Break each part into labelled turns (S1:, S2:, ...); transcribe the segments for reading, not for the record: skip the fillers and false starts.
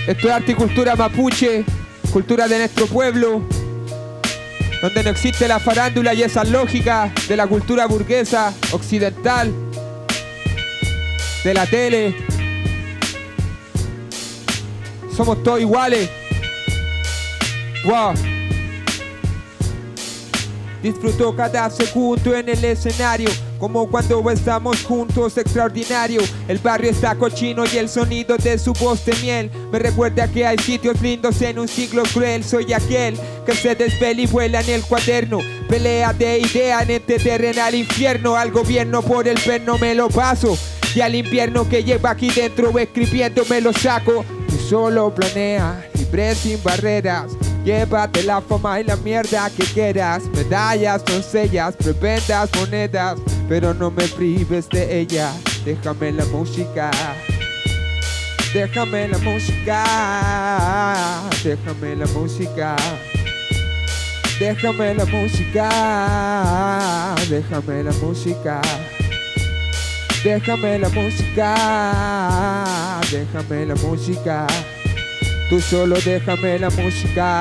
S1: Esto es arte y cultura mapuche, cultura de nuestro pueblo, donde no existe la farándula y esas lógicas de la cultura burguesa occidental, de la tele. Somos todos iguales. Wow. Disfruto cada segundo en el escenario, como cuando estamos juntos, extraordinario. El barrio está cochino y el sonido de su voz de miel me recuerda que hay sitios lindos en un siglo cruel. Soy aquel que se despela y vuela en el cuaderno, pelea de idea en este terrenal infierno. Al gobierno por el perno me lo paso, y al invierno que lleva aquí dentro escribiendo me lo saco. Tú solo planea, libre sin barreras. Llévate la fama y la mierda que quieras, medallas, doncellas, prebendas, monedas, pero no me prives de ella. Déjame la música, déjame la música, déjame la música, déjame la música, déjame la música, déjame la música, déjame la música. Tú solo déjame la música.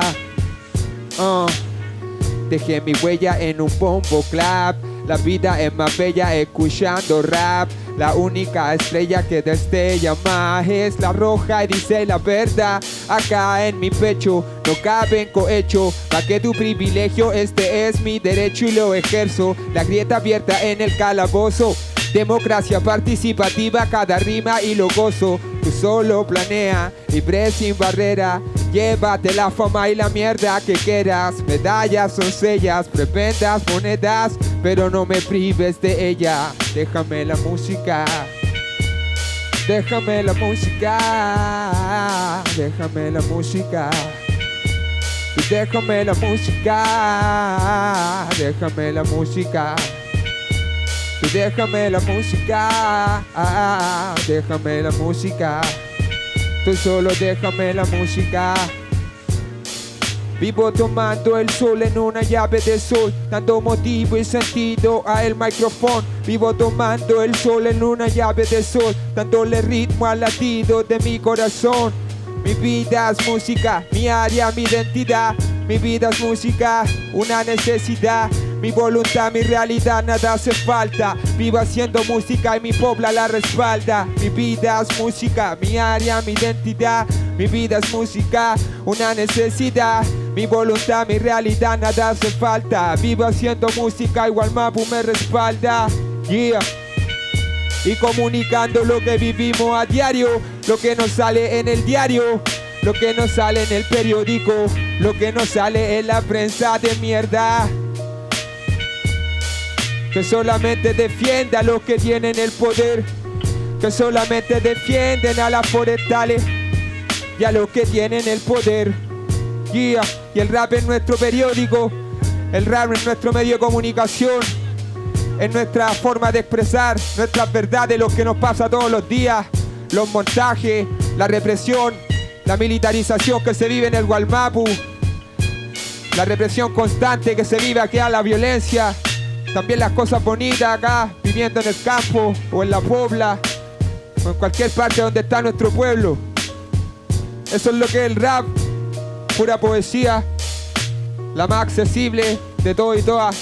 S1: Dejé mi huella en un bombo clap. La vida es más bella escuchando rap. La única estrella que destella más es la roja y dice la verdad. Acá en mi pecho no cabe en cohecho, más que tu privilegio, este es mi derecho y lo ejerzo. La grieta abierta en el calabozo, democracia participativa, cada rima y lo gozo. Tú solo planea, libre sin barrera. Llévate la fama y la mierda que quieras, medallas, doncellas, prebendas, monedas, pero no me prives de ella. Déjame la música, déjame la música, déjame la música, déjame la música, déjame la música. Tú déjame la música, déjame la música. Tú solo déjame la música. Vivo tomando el sol en una llave de sol, dando motivo y sentido a el micrófono. Vivo tomando el sol en una llave de sol, dándole ritmo al latido de mi corazón. Mi vida es música, mi área, mi identidad. Mi vida es música, una necesidad. Mi voluntad, mi realidad, nada hace falta. Vivo haciendo música y mi pueblo la respalda. Mi vida es música, mi área, mi identidad. Mi vida es música, una necesidad. Mi voluntad, mi realidad, nada hace falta. Vivo haciendo música, igual Mapu me respalda. Yeah. Y comunicando lo que vivimos a diario, lo que nos sale en el diario, lo que nos sale en el periódico, lo que nos sale en la prensa de mierda, que solamente defiende a los que tienen el poder, que solamente defienden a las forestales y a los que tienen el poder. Yeah. Y el rap es nuestro periódico, el rap es nuestro medio de comunicación, es nuestra forma de expresar nuestras verdades, lo que nos pasa todos los días, los montajes, la represión, la militarización que se vive en el Gualmapu, la represión constante que se vive aquí, a la violencia. También las cosas bonitas acá, viviendo en el campo o en la pobla o en cualquier parte donde está nuestro pueblo. Eso es lo que es el rap, pura poesía, la más accesible de todos y todas.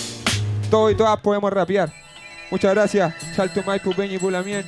S1: Todos y todas podemos rapear. Muchas gracias. Salto Maipu, Peña y Pulamien.